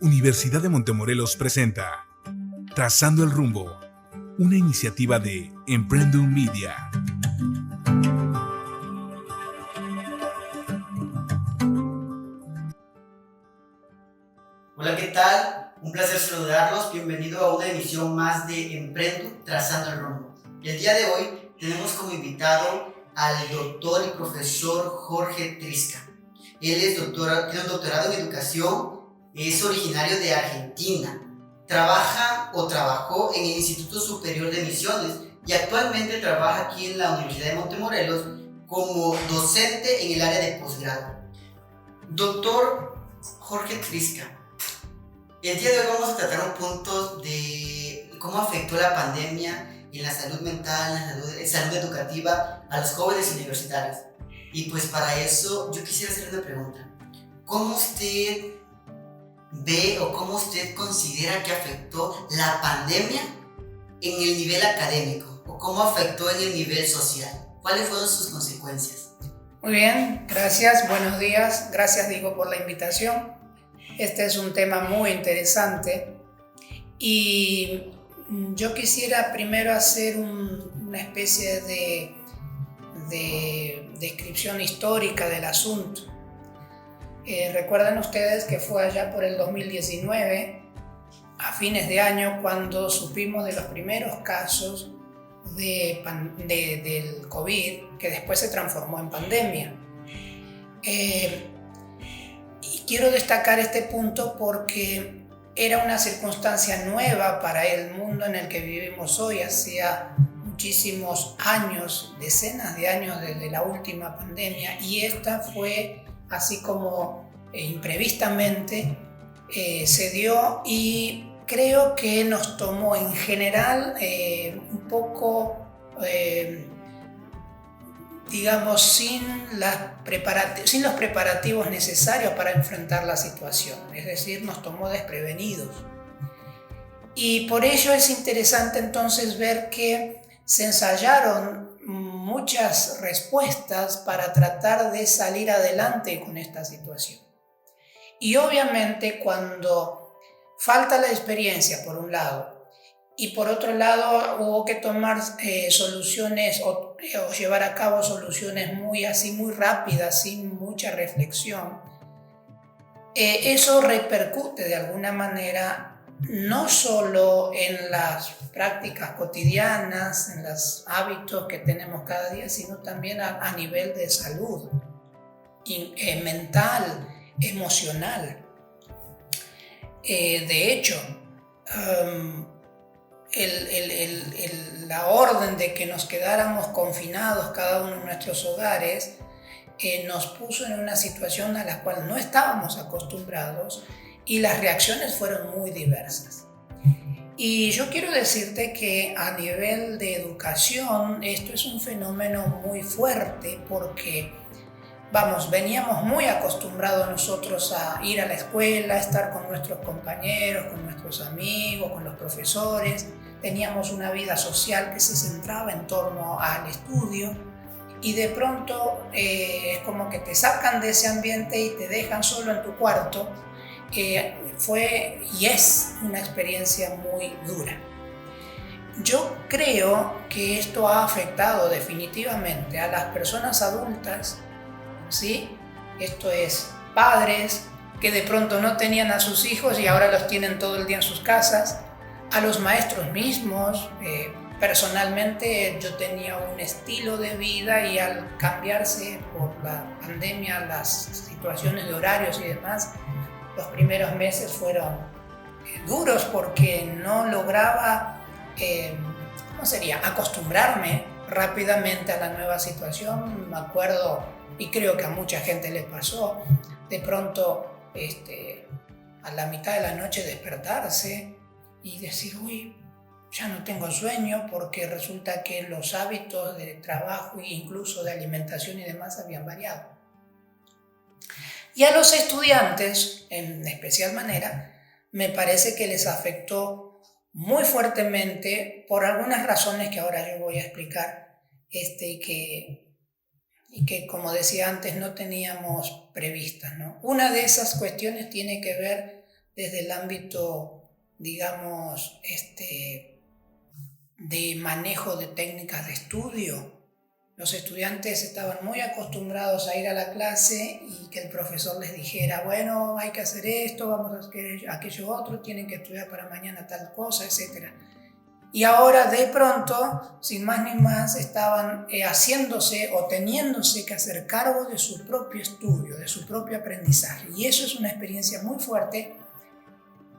Universidad de Montemorelos presenta Trazando el Rumbo, una iniciativa de Emprendum Media. Hola, ¿qué tal? Un placer saludarlos. Bienvenido a una emisión más de Emprendum Trazando el Rumbo. Y el día de hoy tenemos como invitado al doctor y profesor Jorge Trisca. Él tiene un doctorado en educación, es originario de Argentina, trabajó en el Instituto Superior de Misiones y actualmente trabaja aquí en la Universidad de Montemorelos como docente en el área de posgrado. Doctor Jorge Trisca, el día de hoy vamos a tratar un punto de cómo afectó la pandemia en la salud mental, en la salud educativa a los jóvenes universitarios. Y pues para eso yo quisiera hacerle una pregunta. ¿Cómo usted ve o cómo usted considera que afectó la pandemia en el nivel académico o cómo afectó en el nivel social? ¿Cuáles fueron sus consecuencias? Muy bien, gracias, buenos días, gracias Diego por la invitación. Este es un tema muy interesante y yo quisiera primero hacer una especie de descripción histórica del asunto. Recuerden ustedes que fue allá por el 2019, a fines de año, cuando supimos de los primeros casos del COVID, que después se transformó en pandemia. Y quiero destacar este punto porque era una circunstancia nueva para el mundo en el que vivimos hoy. Hacía muchísimos años, decenas de años desde la última pandemia, y esta fue así como imprevistamente se dio, y creo que nos tomó en general un poco digamos sin los preparativos necesarios para enfrentar la situación, es decir, nos tomó desprevenidos. Y por ello es interesante entonces ver que se ensayaron muchas respuestas para tratar de salir adelante con esta situación. Y obviamente cuando falta la experiencia por un lado y por otro lado hubo que tomar soluciones o llevar a cabo soluciones muy rápidas, sin mucha reflexión, eso repercute de alguna manera no solo en las prácticas cotidianas, en los hábitos que tenemos cada día, sino también a nivel de salud mental, emocional. De hecho, la orden de que nos quedáramos confinados cada uno en nuestros hogares nos puso en una situación a la cual no estábamos acostumbrados, y las reacciones fueron muy diversas. Y yo quiero decirte que a nivel de educación esto es un fenómeno muy fuerte porque, veníamos muy acostumbrados nosotros a ir a la escuela, a estar con nuestros compañeros, con nuestros amigos, con los profesores. Teníamos una vida social que se centraba en torno al estudio, y de pronto es como que te sacan de ese ambiente y te dejan solo en tu cuarto. Fue y es una experiencia muy dura. Yo creo que esto ha afectado definitivamente a las personas adultas, ¿sí? Esto es, padres que de pronto no tenían a sus hijos y ahora los tienen todo el día en sus casas, a los maestros mismos. Personalmente yo tenía un estilo de vida y al cambiarse por la pandemia las situaciones de horarios y demás, los primeros meses fueron duros porque no lograba, acostumbrarme rápidamente a la nueva situación. Me acuerdo, y creo que a mucha gente le pasó, de pronto a la mitad de la noche despertarse y decir, uy, ya no tengo sueño, porque resulta que los hábitos de trabajo e incluso de alimentación y demás habían variado. Y a los estudiantes, en especial manera, me parece que les afectó muy fuertemente por algunas razones que ahora yo voy a explicar, y que, como decía antes, no teníamos previstas, ¿no? Una de esas cuestiones tiene que ver desde el ámbito, digamos, de manejo de técnicas de estudio. Los estudiantes estaban muy acostumbrados a ir a la clase y que el profesor les dijera, bueno, hay que hacer esto, vamos a hacer aquello otro, tienen que estudiar para mañana tal cosa, etc. Y ahora de pronto, sin más ni más, estaban haciéndose o teniéndose que hacer cargo de su propio estudio, de su propio aprendizaje. Y eso es una experiencia muy fuerte.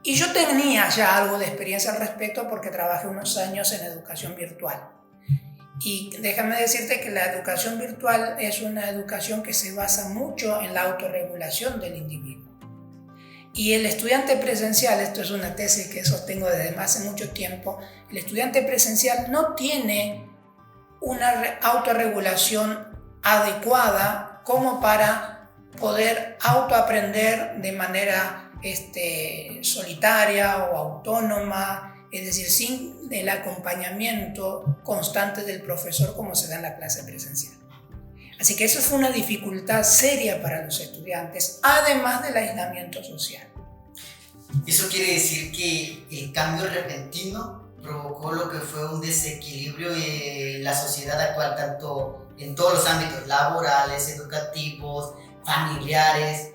Y yo tenía ya algo de experiencia al respecto porque trabajé unos años en educación virtual. Y déjame decirte que la educación virtual es una educación que se basa mucho en la autorregulación del individuo. Y el estudiante presencial, esto es una tesis que sostengo desde hace mucho tiempo, el estudiante presencial no tiene una autorregulación adecuada como para poder autoaprender de manera solitaria o autónoma, es decir, sin el acompañamiento constante del profesor como se da en la clase presencial. Así que eso fue una dificultad seria para los estudiantes, además del aislamiento social. Eso quiere decir que el cambio repentino provocó lo que fue un desequilibrio en la sociedad actual, tanto en todos los ámbitos laborales, educativos, familiares.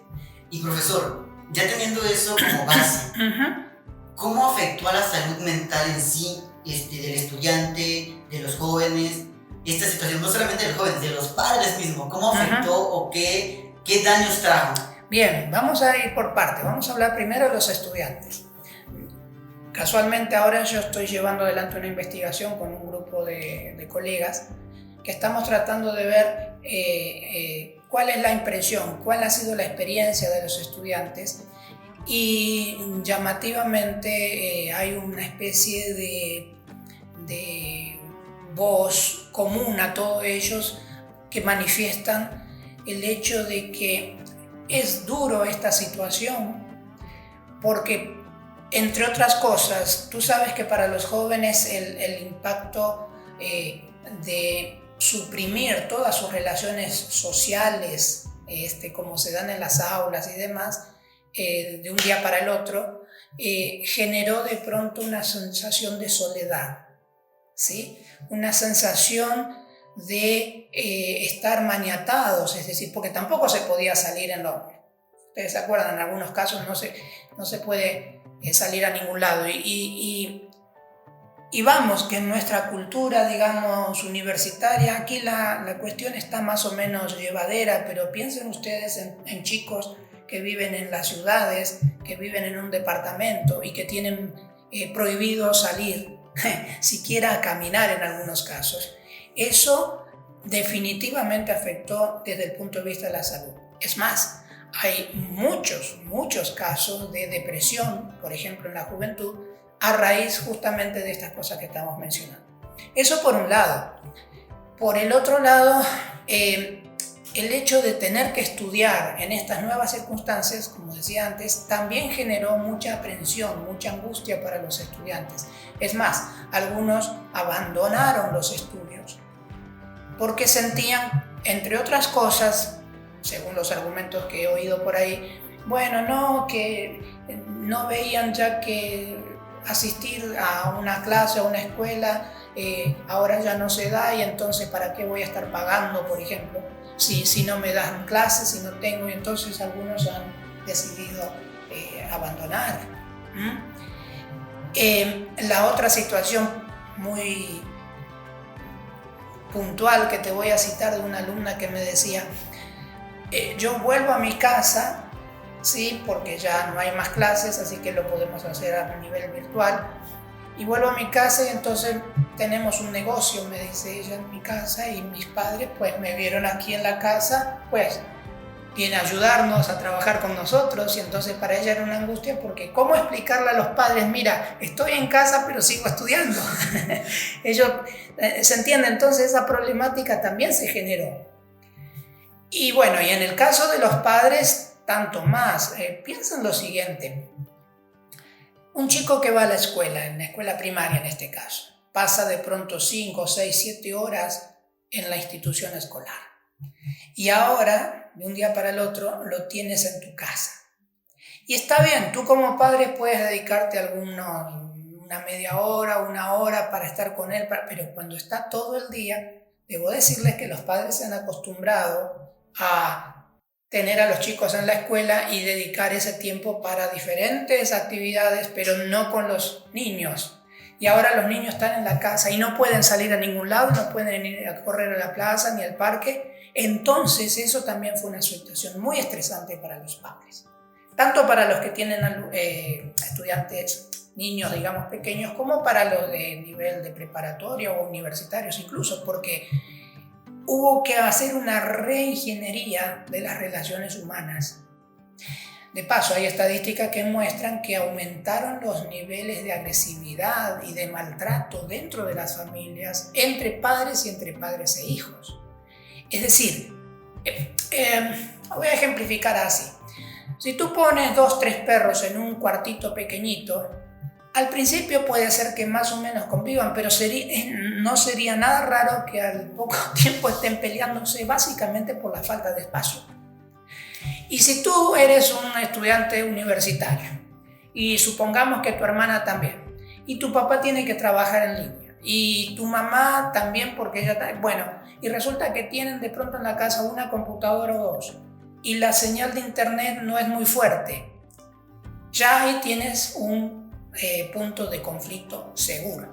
Y profesor, ya teniendo eso como base, ¿cómo afectó a la salud mental en sí del estudiante, de los jóvenes, esta situación, no solamente de los jóvenes, de los padres mismos? ¿Cómo afectó o qué daños trajo? Bien, vamos a ir por partes. Vamos a hablar primero de los estudiantes. Casualmente ahora yo estoy llevando adelante una investigación con un grupo de colegas que estamos tratando de ver cuál es la impresión, cuál ha sido la experiencia de los estudiantes. Y llamativamente hay una especie de voz común a todos ellos que manifiestan el hecho de que es duro esta situación porque, entre otras cosas, tú sabes que para los jóvenes el impacto de suprimir todas sus relaciones sociales, como se dan en las aulas y demás, de un día para el otro, generó de pronto una sensación de soledad, ¿sí? Una sensación de estar maniatados, es decir, porque tampoco se podía salir ustedes se acuerdan, en algunos casos no se puede salir a ningún lado y vamos, que en nuestra cultura, digamos, universitaria, aquí la cuestión está más o menos llevadera, pero piensen ustedes en chicos que viven en las ciudades, que viven en un departamento y que tienen prohibido salir, siquiera a caminar en algunos casos. Eso definitivamente afectó desde el punto de vista de la salud. Es más, hay muchos casos de depresión, por ejemplo en la juventud, a raíz justamente de estas cosas que estamos mencionando. Eso por un lado. Por el otro lado, el hecho de tener que estudiar en estas nuevas circunstancias, como decía antes, también generó mucha aprensión, mucha angustia para los estudiantes. Es más, algunos abandonaron los estudios porque sentían, entre otras cosas, según los argumentos que he oído por ahí, que no veían ya que asistir a una clase, a una escuela, ahora ya no se da y entonces ¿para qué voy a estar pagando, por ejemplo? Si no me dan clases, si no tengo, y entonces algunos han decidido abandonar. La otra situación muy puntual que te voy a citar de una alumna que me decía, yo vuelvo a mi casa, sí, porque ya no hay más clases, así que lo podemos hacer a nivel virtual, y vuelvo a mi casa y entonces tenemos un negocio, me dice ella, en mi casa, y mis padres pues me vieron aquí en la casa, pues viene a ayudarnos, a trabajar con nosotros, y entonces para ella era una angustia porque ¿cómo explicarle a los padres? Mira, estoy en casa pero sigo estudiando. Ellos se entiende, entonces esa problemática también se generó. Y bueno, y en el caso de los padres, tanto más. Piensa en lo siguiente. Un chico que va a la escuela, en la escuela primaria en este caso, pasa de pronto 5, 6, 7 horas en la institución escolar. Y ahora, de un día para el otro, lo tienes en tu casa. Y está bien, tú como padre puedes dedicarte una media hora, una hora para estar con él, pero cuando está todo el día, debo decirles que los padres se han acostumbrado a tener a los chicos en la escuela y dedicar ese tiempo para diferentes actividades, pero no con los niños. Y ahora los niños están en la casa y no pueden salir a ningún lado, no pueden ir a correr a la plaza ni al parque. Entonces eso también fue una situación muy estresante para los padres. Tanto para los que tienen estudiantes, niños, digamos, pequeños, como para los de nivel de preparatoria o universitarios incluso, porque hubo que hacer una reingeniería de las relaciones humanas. De paso, hay estadísticas que muestran que aumentaron los niveles de agresividad y de maltrato dentro de las familias entre padres y entre padres e hijos. Es decir, voy a ejemplificar así. Si tú pones 2 o 3 perros en un cuartito pequeñito, al principio puede ser que más o menos convivan, pero no sería nada raro que al poco tiempo estén peleándose básicamente por la falta de espacio. Y si tú eres un estudiante universitario, y supongamos que tu hermana también, y tu papá tiene que trabajar en línea, y tu mamá también porque ella está, bueno, y resulta que tienen de pronto en la casa una computadora o 2, y la señal de internet no es muy fuerte, ya ahí tienes un punto de conflicto seguro,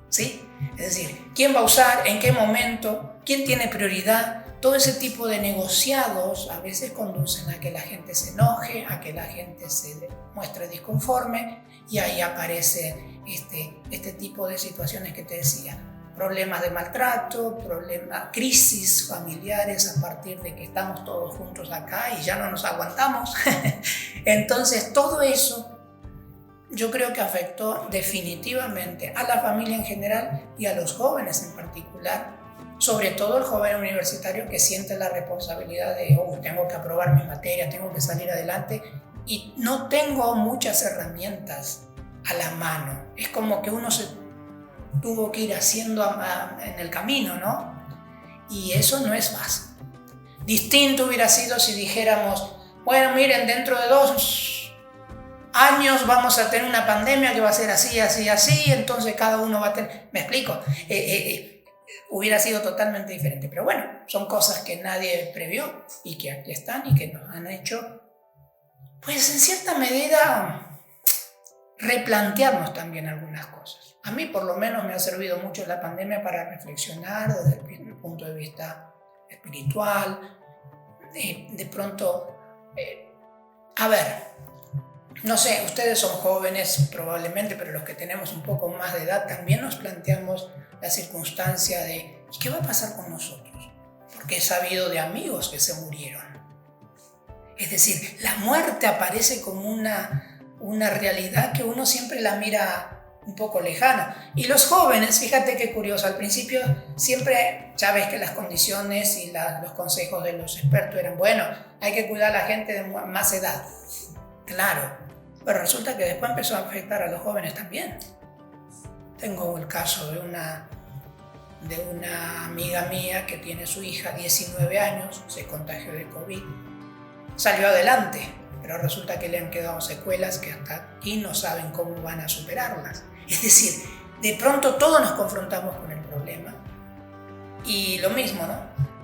¿sí? Es decir, ¿quién va a usar? ¿En qué momento? ¿Quién tiene prioridad? Todo ese tipo de negociados a veces conducen a que la gente se enoje, a que la gente se muestre disconforme, y ahí aparece este tipo de situaciones que te decía. Problemas de maltrato, crisis familiares a partir de que estamos todos juntos acá y ya no nos aguantamos. Entonces todo eso yo creo que afectó definitivamente a la familia en general y a los jóvenes en particular, sobre todo el joven universitario que siente la responsabilidad de tengo que aprobar mi materia, tengo que salir adelante y no tengo muchas herramientas a la mano. Es como que uno se tuvo que ir haciendo en el camino, ¿no? Y eso no es fácil. Distinto hubiera sido si dijéramos, bueno, miren, dentro de 2 años vamos a tener una pandemia que va a ser así, así, así, entonces cada uno va a tener... ¿Me explico? Hubiera sido totalmente diferente. Pero bueno, son cosas que nadie previó y que aquí están y que nos han hecho, pues en cierta medida, replantearnos también algunas cosas. A mí por lo menos me ha servido mucho la pandemia para reflexionar desde el punto de vista espiritual. De pronto, a ver, no sé, ustedes son jóvenes probablemente, pero los que tenemos un poco más de edad también nos planteamos la circunstancia de ¿qué va a pasar con nosotros? Porque he sabido de amigos que se murieron. Es decir, la muerte aparece como una realidad que uno siempre la mira un poco lejana. Y los jóvenes, fíjate qué curioso, al principio siempre, ya ves que las condiciones y los consejos de los expertos eran, bueno, hay que cuidar a la gente de más edad. Claro, pero resulta que después empezó a afectar a los jóvenes también. Tengo el caso de una amiga mía que tiene su hija, 19 años, se contagió de COVID, salió adelante, pero resulta que le han quedado secuelas que hasta aquí no saben cómo van a superarlas. Es decir, de pronto todos nos confrontamos con el problema y lo mismo, ¿no?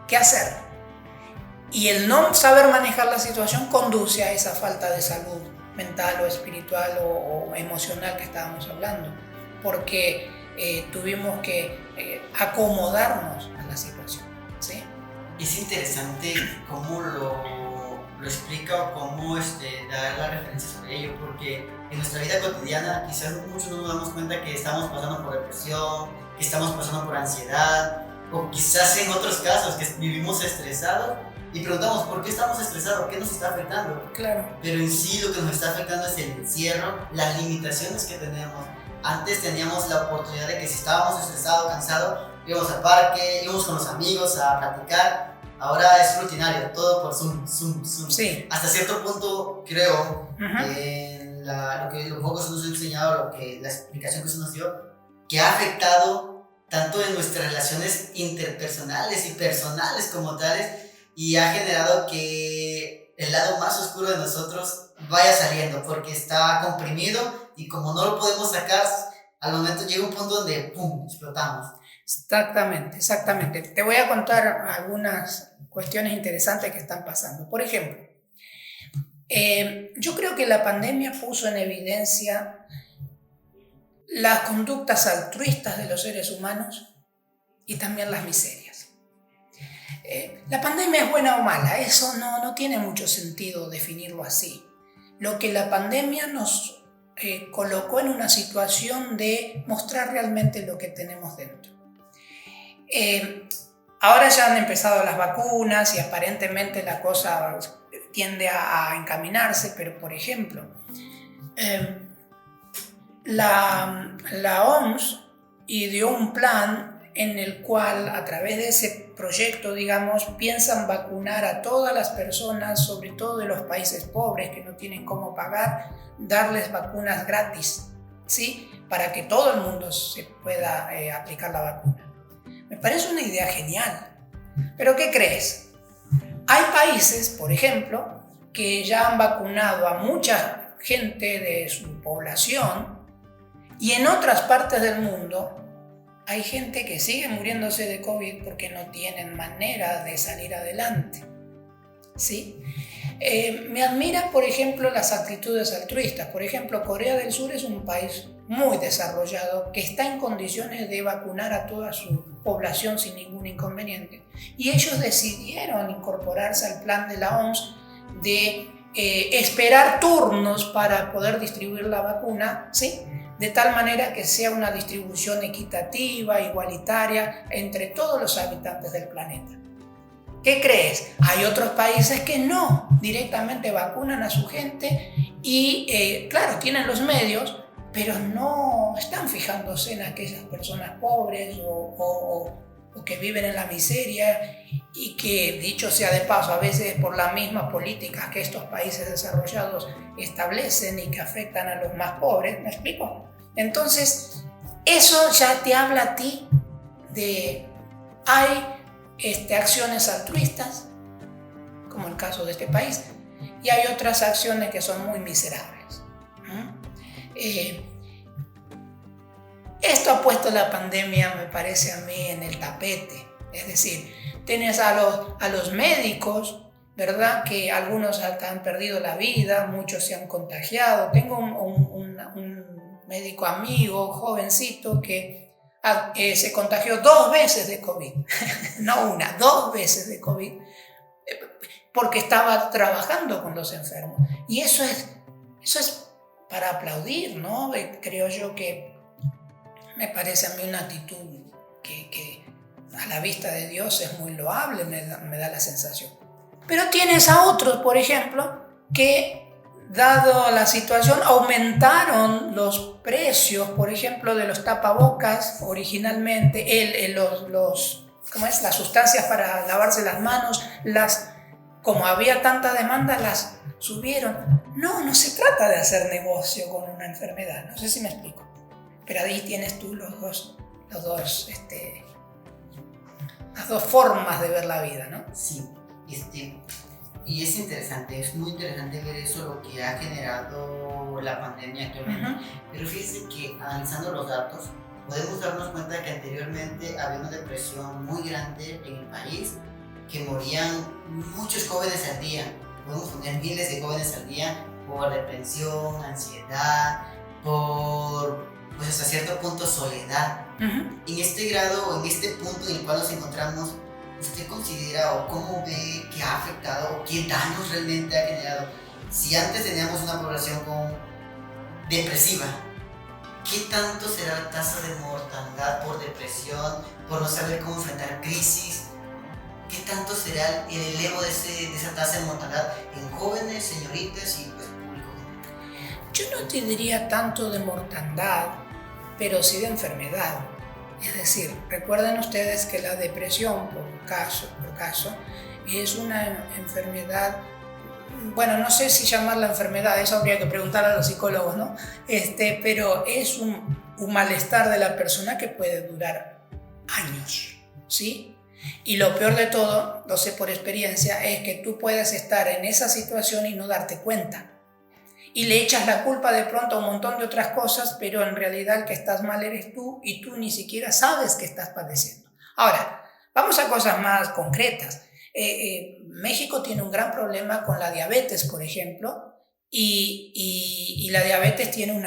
¿Qué hacer? Y el no saber manejar la situación conduce a esa falta de salud mental o espiritual o emocional que estábamos hablando, porque tuvimos que acomodarnos a la situación, ¿sí? Es interesante cómo lo explica o cómo dar la referencia sobre ello, porque en nuestra vida cotidiana quizás muchos no nos damos cuenta que estamos pasando por depresión, que estamos pasando por ansiedad, o quizás en otros casos que vivimos estresados y preguntamos ¿por qué estamos estresados? ¿Qué nos está afectando? Claro. Pero en sí lo que nos está afectando es el encierro, las limitaciones que tenemos. Antes teníamos la oportunidad de que si estábamos estresados, cansados, íbamos al parque, íbamos con los amigos a platicar. Ahora es rutinario, todo por Zoom. Sí. Hasta cierto punto, creo, lo poco que nos ha enseñado, la explicación que se nos dio, que ha afectado tanto en nuestras relaciones interpersonales y personales como tales, y ha generado que el lado más oscuro de nosotros vaya saliendo, porque está comprimido y como no lo podemos sacar, al momento llega un punto donde ¡pum!, explotamos. Exactamente, exactamente. Te voy a contar algunas cuestiones interesantes que están pasando. Por ejemplo, yo creo que la pandemia puso en evidencia las conductas altruistas de los seres humanos y también las miserias. La pandemia es buena o mala, eso no tiene mucho sentido definirlo así. Lo que la pandemia nos colocó en una situación de mostrar realmente lo que tenemos dentro. Ahora ya han empezado las vacunas y aparentemente la cosa tiende a encaminarse, pero por ejemplo, la OMS ideó un plan en el cual a través de ese proyecto, digamos, piensan vacunar a todas las personas, sobre todo de los países pobres que no tienen cómo pagar, darles vacunas gratis, ¿sí? Para que todo el mundo se pueda aplicar la vacuna. Me parece una idea genial. ¿Pero qué crees? Hay países, por ejemplo, que ya han vacunado a mucha gente de su población y en otras partes del mundo hay gente que sigue muriéndose de COVID porque no tienen manera de salir adelante, ¿sí? Me admira, por ejemplo, las actitudes altruistas. Por ejemplo, Corea del Sur es un país muy desarrollado que está en condiciones de vacunar a toda su población sin ningún inconveniente. Y ellos decidieron incorporarse al plan de la OMS de esperar turnos para poder distribuir la vacuna, ¿sí? De tal manera que sea una distribución equitativa, igualitaria entre todos los habitantes del planeta. ¿Qué crees? Hay otros países que no, directamente vacunan a su gente y, claro, tienen los medios, pero no están fijándose en aquellas personas pobres o que viven en la miseria y que, dicho sea de paso, a veces por las mismas políticas que estos países desarrollados establecen y que afectan a los más pobres. ¿Me explico? Entonces, eso ya te habla a ti de hay acciones altruistas, como el caso de este país, y hay otras acciones que son muy miserables. Esto ha puesto la pandemia, me parece a mí, en el tapete. Es decir, tienes a los médicos, ¿verdad? Que algunos han perdido la vida, muchos se han contagiado. Tengo un médico amigo, jovencito, que se contagió 2 veces de COVID. No una, 2 veces de COVID, porque estaba trabajando con los enfermos. Y eso es para aplaudir, ¿no? Creo yo que me parece a mí una actitud que a la vista de Dios es muy loable, me da la sensación. Pero tienes a otros, por ejemplo, que dado la situación aumentaron los precios, por ejemplo, de los tapabocas originalmente, las sustancias para lavarse las manos, como había tanta demanda, las subieron. No se trata de hacer negocio con una enfermedad, no sé si me explico. Pero ahí tienes tú las dos formas de ver la vida, ¿no? Sí, y es interesante, es muy interesante ver eso, lo que ha generado la pandemia actualmente. Pero fíjense que analizando los datos, podemos darnos cuenta que anteriormente había una depresión muy grande en el país, que morían muchos jóvenes al día. Podemos poner miles de jóvenes al día por depresión, ansiedad, por pues hasta cierto punto soledad. En este grado o en este punto en el cual nos encontramos, ¿usted considera o cómo ve que ha afectado o qué daños realmente ha generado? Si antes teníamos una población depresiva, ¿qué tanto será la tasa de mortandad por depresión, por no saber cómo enfrentar crisis? ¿Qué tanto será el elevo de esa tasa de mortandad en jóvenes, señoritas y pues público? Yo no te diría tanto de mortandad, pero sí de enfermedad. Es decir, recuerden ustedes que la depresión, por caso, es una enfermedad, bueno, no sé si llamarla enfermedad, eso habría que preguntar a los psicólogos, ¿no? Pero es un malestar de la persona que puede durar años, ¿sí? Y lo peor de todo, lo sé por experiencia, es que tú puedes estar en esa situación y no darte cuenta. Y le echas la culpa de pronto a un montón de otras cosas, pero en realidad el que estás mal eres tú y tú ni siquiera sabes que estás padeciendo. Ahora, vamos a cosas más concretas. México tiene un gran problema con la diabetes, por ejemplo, y la diabetes tiene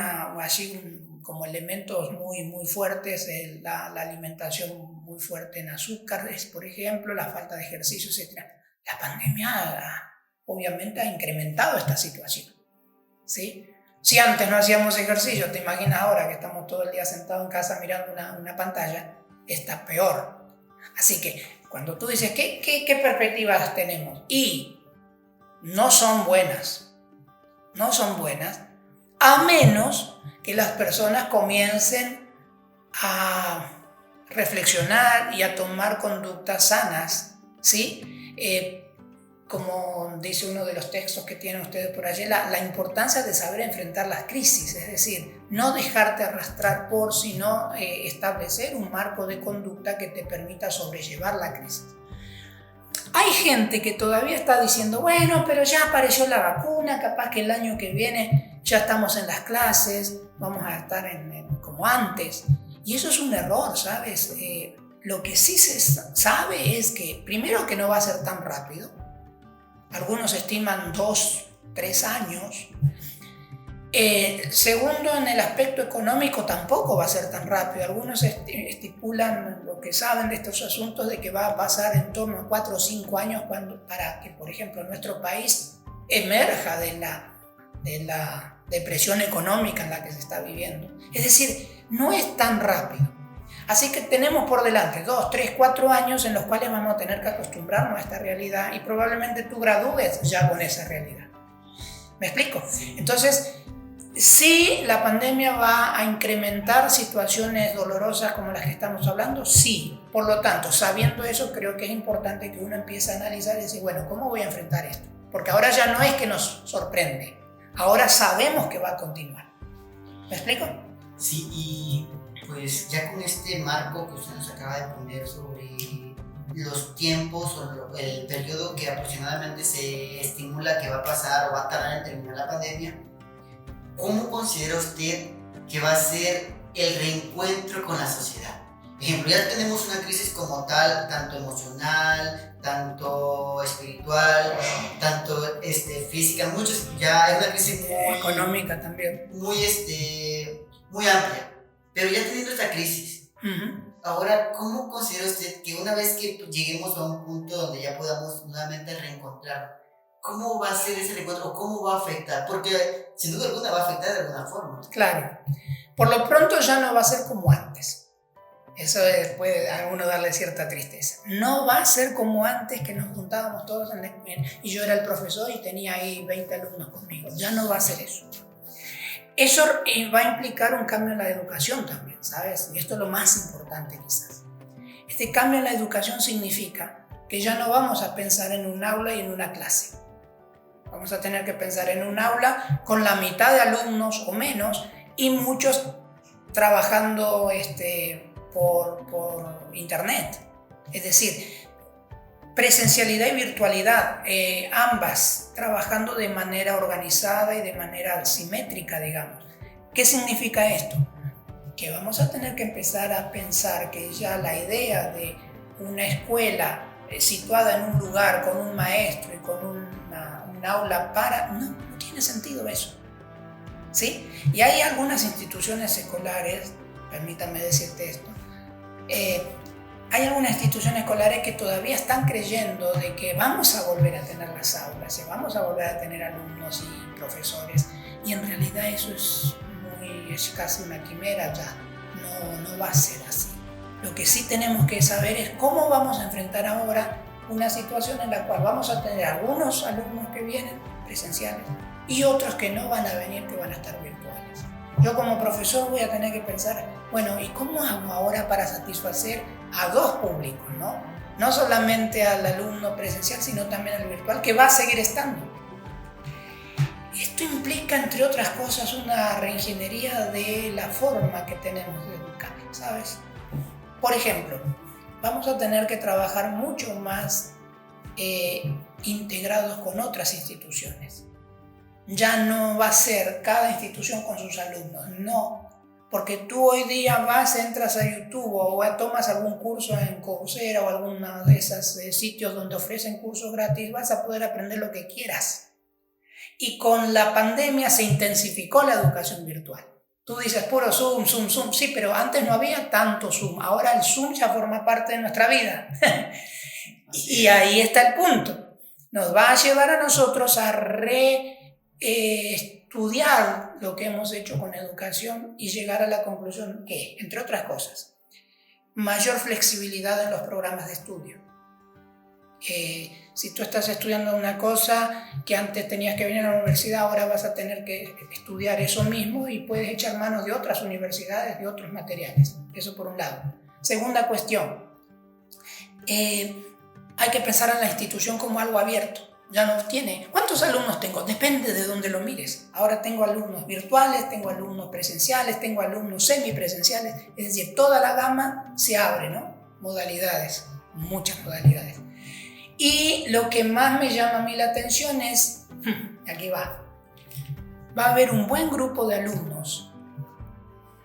como elementos muy fuertes, la alimentación muy fuerte en azúcares, por ejemplo, la falta de ejercicio, etc. La pandemia obviamente ha incrementado esta situación, ¿sí? Si antes no hacíamos ejercicio, te imaginas ahora que estamos todo el día sentados en casa mirando una pantalla, está peor. Así que cuando tú dices, ¿qué perspectivas tenemos? Y no son buenas, a menos que las personas comiencen a reflexionar y a tomar conductas sanas, ¿sí? Como dice uno de los textos que tienen ustedes por allí, la importancia de saber enfrentar las crisis, es decir, no dejarte arrastrar sino establecer un marco de conducta que te permita sobrellevar la crisis. Hay gente que todavía está diciendo, bueno, pero ya apareció la vacuna, capaz que el año que viene ya estamos en las clases, vamos a estar como antes. Y eso es un error, ¿sabes? Lo que sí se sabe es que, primero, que no va a ser tan rápido. Algunos estiman 2-3 años. Segundo, en el aspecto económico tampoco va a ser tan rápido. Algunos estipulan lo que saben de estos asuntos de que va a pasar en torno a 4 o 5 años para que, por ejemplo, nuestro país emerja de la depresión económica en la que se está viviendo. Es decir, no es tan rápido. Así que tenemos por delante 2, 3, 4 años en los cuales vamos a tener que acostumbrarnos a esta realidad y probablemente tú gradúes ya con esa realidad. ¿Me explico? Sí. Entonces, sí, la pandemia va a incrementar situaciones dolorosas como las que estamos hablando, sí. Por lo tanto, sabiendo eso, creo que es importante que uno empiece a analizar y decir, bueno, ¿cómo voy a enfrentar esto? Porque ahora ya no es que nos sorprende, ahora sabemos que va a continuar. ¿Me explico? Sí, y pues ya con este marco que usted nos acaba de poner sobre los tiempos o el periodo que aproximadamente se estimula que va a pasar o va a tardar en terminar la pandemia, ¿cómo considera usted que va a ser el reencuentro con la sociedad? Por ejemplo, ya tenemos una crisis como tal, tanto emocional, tanto espiritual, tanto física, ya es una crisis muy económica también. Muy amplia. Pero ya teniendo esta crisis, ahora, ¿cómo considera usted que una vez que lleguemos a un punto donde ya podamos nuevamente reencontrar, cómo va a ser ese reencuentro o cómo va a afectar? Porque sin duda alguna va a afectar de alguna forma. Claro. Por lo pronto ya no va a ser como antes. Eso puede a uno darle cierta tristeza. No va a ser como antes, que nos juntábamos todos en la escuela y yo era el profesor y tenía ahí 20 alumnos conmigo. Ya no va a ser eso. Eso va a implicar un cambio en la educación también, ¿sabes? Y esto es lo más importante quizás. Este cambio en la educación significa que ya no vamos a pensar en un aula y en una clase. Vamos a tener que pensar en un aula con la mitad de alumnos o menos y muchos trabajando por internet. Es decir, presencialidad y virtualidad, ambas trabajando de manera organizada y de manera simétrica, digamos. ¿Qué significa esto? Que vamos a tener que empezar a pensar que ya la idea de una escuela situada en un lugar con un maestro y con un aula no tiene sentido eso, ¿sí? Y hay algunas instituciones escolares, permítame decirte esto, hay algunas instituciones escolares que todavía están creyendo de que vamos a volver a tener las aulas y vamos a volver a tener alumnos y profesores, y en realidad eso es casi una quimera ya, no va a ser así. Lo que sí tenemos que saber es cómo vamos a enfrentar ahora una situación en la cual vamos a tener algunos alumnos que vienen presenciales y otros que no van a venir, que van a estar virtuales. Yo como profesor voy a tener que pensar, bueno, ¿y cómo hago ahora para satisfacer a dos públicos, ¿no? No solamente al alumno presencial, sino también al virtual, que va a seguir estando. Esto implica, entre otras cosas, una reingeniería de la forma que tenemos de educar, ¿sabes? Por ejemplo, vamos a tener que trabajar mucho más integrados con otras instituciones. Ya no va a ser cada institución con sus alumnos, no. Porque tú hoy día entras a YouTube o tomas algún curso en Coursera o alguno de esos sitios donde ofrecen cursos gratis, vas a poder aprender lo que quieras. Y con la pandemia se intensificó la educación virtual. Tú dices puro Zoom, Zoom, Zoom. Sí, pero antes no había tanto Zoom. Ahora el Zoom ya forma parte de nuestra vida. Y ahí está el punto. Nos va a llevar a nosotros a estudiar lo que hemos hecho con educación y llegar a la conclusión que, entre otras cosas, mayor flexibilidad en los programas de estudio. Si tú estás estudiando una cosa que antes tenías que venir a la universidad, ahora vas a tener que estudiar eso mismo y puedes echar manos de otras universidades, de otros materiales. Eso por un lado. Segunda cuestión, hay que pensar en la institución como algo abierto. Ya no tiene. ¿Cuántos alumnos tengo? Depende de dónde lo mires. Ahora tengo alumnos virtuales, tengo alumnos presenciales, tengo alumnos semipresenciales. Es decir, toda la gama se abre, ¿no? Modalidades, muchas modalidades. Y lo que más me llama a mí la atención es, aquí va a haber un buen grupo de alumnos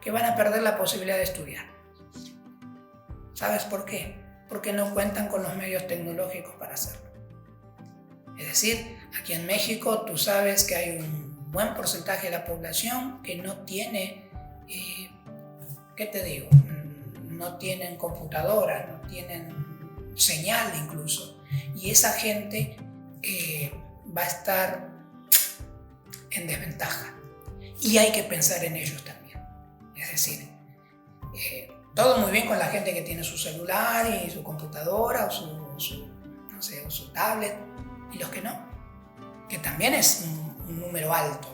que van a perder la posibilidad de estudiar. ¿Sabes por qué? Porque no cuentan con los medios tecnológicos para hacerlo. Es decir, aquí en México tú sabes que hay un buen porcentaje de la población que no tiene, ¿qué te digo? No tienen computadora, no tienen señal incluso. Y esa gente va a estar en desventaja. Y hay que pensar en ellos también. Es decir, todo muy bien con la gente que tiene su celular y su computadora o su tablet. Y los que no, que también es un número alto,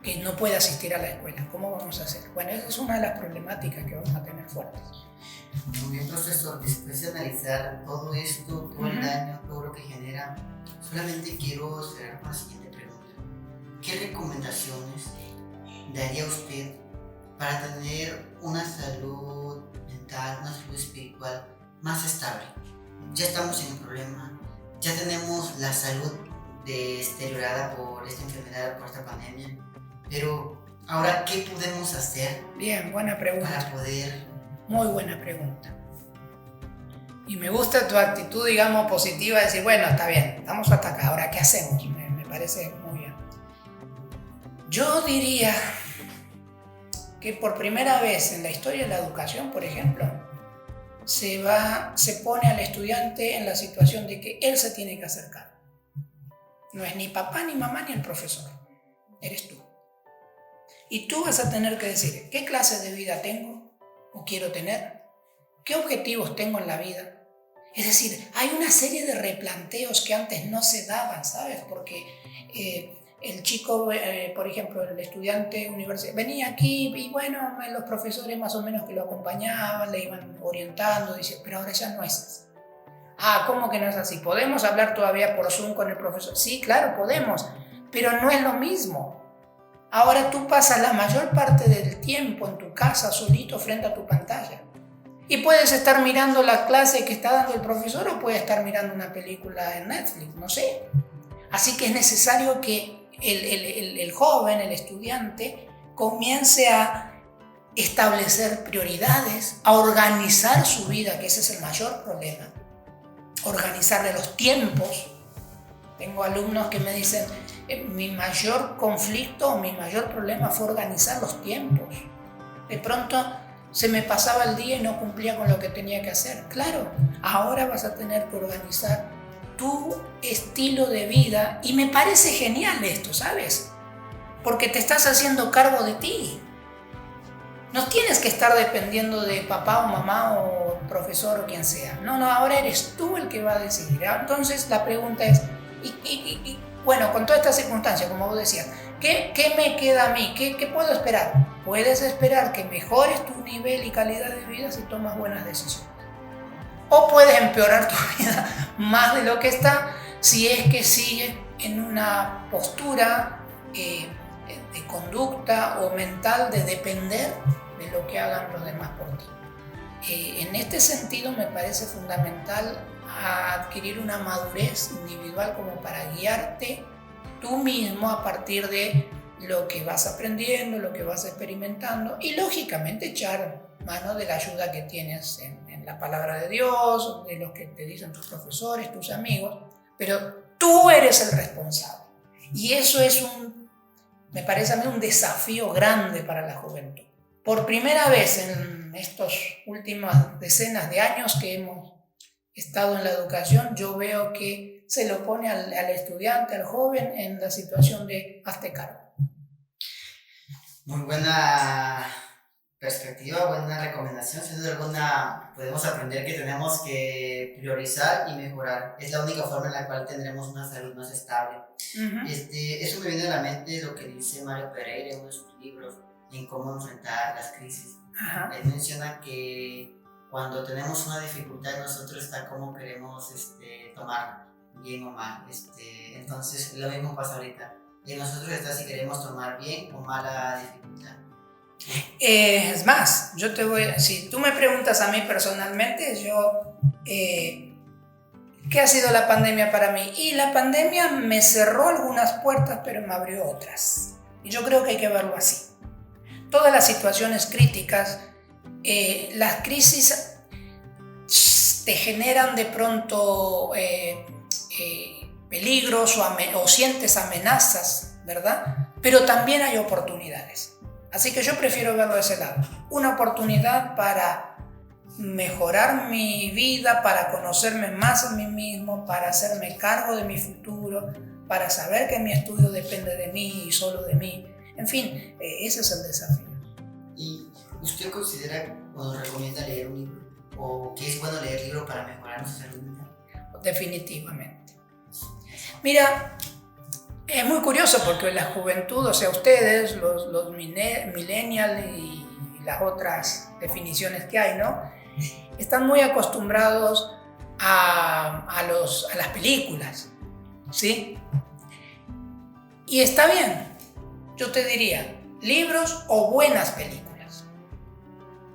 que no puede asistir a la escuela. ¿Cómo vamos a hacer? Bueno, esa es una de las problemáticas que vamos a tener fuertes. Muy bien, profesor, después de analizar todo esto, todo el daño, todo lo que genera, solamente quiero cerrar con la siguiente pregunta. ¿Qué recomendaciones daría usted para tener una salud mental, una salud espiritual más estable? Ya estamos en un problema. Ya tenemos la salud deteriorada por esta enfermedad, por esta pandemia, pero ahora, ¿qué podemos hacer? Bien, buena pregunta. Para poder... Muy buena pregunta. Y me gusta tu actitud, digamos, positiva, de decir, bueno, está bien, estamos hasta acá, ahora, ¿qué hacemos? Me parece muy bien. Yo diría que por primera vez en la historia de la educación, por ejemplo, se pone al estudiante en la situación de que él se tiene que hacer cargo. No es ni papá, ni mamá, ni el profesor. Eres tú. Y tú vas a tener que decir, ¿qué clase de vida tengo o quiero tener? ¿Qué objetivos tengo en la vida? Es decir, hay una serie de replanteos que antes no se daban, ¿sabes? Porque el chico, por ejemplo, el estudiante universitario, venía aquí y bueno, los profesores más o menos que lo acompañaban, le iban orientando, dice, pero ahora ya no es así. Ah, ¿cómo que no es así? ¿Podemos hablar todavía por Zoom con el profesor? Sí, claro, podemos, pero no es lo mismo. Ahora tú pasas la mayor parte del tiempo en tu casa solito frente a tu pantalla. Y puedes estar mirando la clase que está dando el profesor o puedes estar mirando una película en Netflix, no sé. Así que es necesario que el joven, el estudiante, comience a establecer prioridades, a organizar su vida, que ese es el mayor problema. Organizarle los tiempos. Tengo alumnos que me dicen, mi mayor conflicto o mi mayor problema fue organizar los tiempos. De pronto se me pasaba el día y no cumplía con lo que tenía que hacer. Claro, ahora vas a tener que organizar tu estilo de vida y me parece genial esto, ¿sabes? Porque te estás haciendo cargo de ti. No tienes que estar dependiendo de papá o mamá o profesor o quien sea. No, ahora eres tú el que va a decidir. Entonces la pregunta es, bueno, con toda esta circunstancia, como vos decías, ¿qué me queda a mí? ¿Qué puedo esperar? Puedes esperar que mejores tu nivel y calidad de vida si tomas buenas decisiones. O puedes empeorar tu vida más de lo que está si es que sigues en una postura de conducta o mental de depender de lo que hagan los demás por ti. En este sentido me parece fundamental adquirir una madurez individual como para guiarte tú mismo a partir de lo que vas aprendiendo, lo que vas experimentando y lógicamente echar mano de la ayuda que tienes en la palabra de Dios, de lo que te dicen tus profesores, tus amigos, pero tú eres el responsable. Y eso es me parece a mí un desafío grande para la juventud. Por primera vez en estas últimas decenas de años que hemos estado en la educación, yo veo que se lo pone al estudiante, al joven, en la situación de hazte cargo. Muy buena perspectiva, buena recomendación. Sin duda alguna podemos aprender que tenemos que priorizar y mejorar. Es la única forma en la cual tendremos una salud más estable. Uh-huh. Eso me viene a la mente lo que dice Mario Pereira en uno de sus libros, en cómo enfrentar las crisis. Uh-huh. Él menciona que cuando tenemos una dificultad, nosotros está como queremos tomar bien o mal. Entonces, lo mismo pasa ahorita. En nosotros está si queremos tomar bien o mal la dificultad. Es más, si tú me preguntas a mí personalmente, ¿qué ha sido la pandemia para mí? Y la pandemia me cerró algunas puertas, pero me abrió otras. Y yo creo que hay que verlo así. Todas las situaciones críticas, las crisis te generan de pronto peligros o sientes amenazas, ¿verdad? Pero también hay oportunidades. Así que yo prefiero verlo de ese lado. Una oportunidad para mejorar mi vida, para conocerme más a mí mismo, para hacerme cargo de mi futuro, para saber que mi estudio depende de mí y solo de mí. En fin, ese es el desafío. ¿Y usted considera o nos recomienda leer un libro? ¿O que es bueno leer libros para mejorar nuestra salud mental? Definitivamente. Mira, es muy curioso porque la juventud, o sea, ustedes, los millennials y las otras definiciones que hay, ¿no? Están muy acostumbrados a las películas, ¿sí? Y está bien, yo te diría, libros o buenas películas.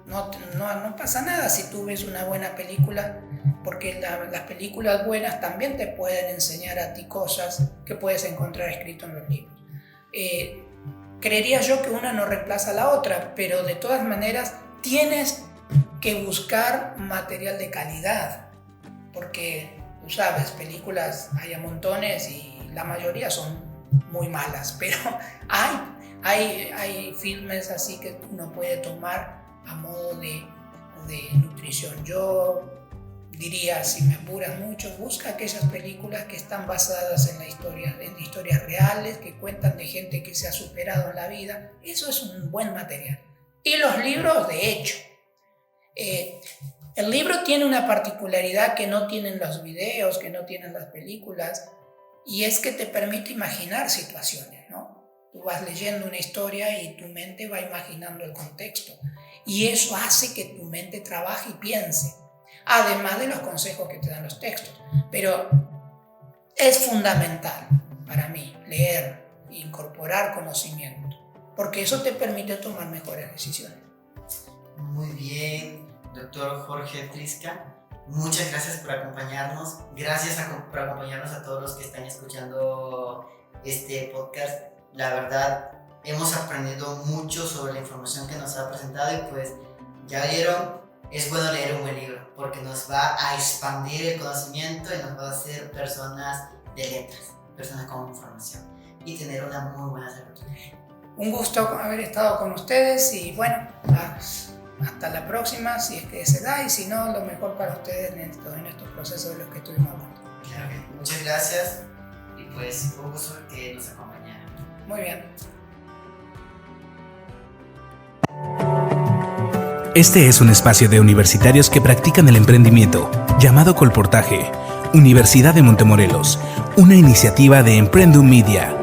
No pasa nada si tú ves una buena película, porque las películas buenas también te pueden enseñar a ti cosas que puedes encontrar escrito en los libros. Creería yo que una no reemplaza a la otra, pero de todas maneras tienes que buscar material de calidad, porque tú sabes, películas hay a montones y la mayoría son muy malas, pero hay filmes así que uno puede tomar a modo de nutrición. Yo diría, si me apuras mucho, busca aquellas películas que están basadas en historias reales, que cuentan de gente que se ha superado en la vida. Eso es un buen material. Y los libros, de hecho. El libro tiene una particularidad que no tienen los videos, que no tienen las películas, y es que te permite imaginar situaciones, ¿no? Tú vas leyendo una historia y tu mente va imaginando el contexto. Y eso hace que tu mente trabaje y piense, además de los consejos que te dan los textos. Pero es fundamental para mí leer e incorporar conocimiento, porque eso te permite tomar mejores decisiones. Muy bien, doctor Jorge Trisca. Muchas gracias por acompañarnos. Gracias por acompañarnos a todos los que están escuchando este podcast. La verdad, hemos aprendido mucho sobre la información que nos ha presentado y pues ya vieron, es bueno leer un buen libro porque nos va a expandir el conocimiento y nos va a hacer personas de letras, personas con información y tener una muy buena salud. Un gusto haber estado con ustedes y bueno, hasta la próxima si es que se da y si no, lo mejor para ustedes en estos procesos de los que estuvimos hablando. Claro, muchas gracias y pues un gusto que nos acompañaran. Muy bien. Este es un espacio de universitarios que practican el emprendimiento, llamado Colportaje, Universidad de Montemorelos, una iniciativa de Emprendum Media.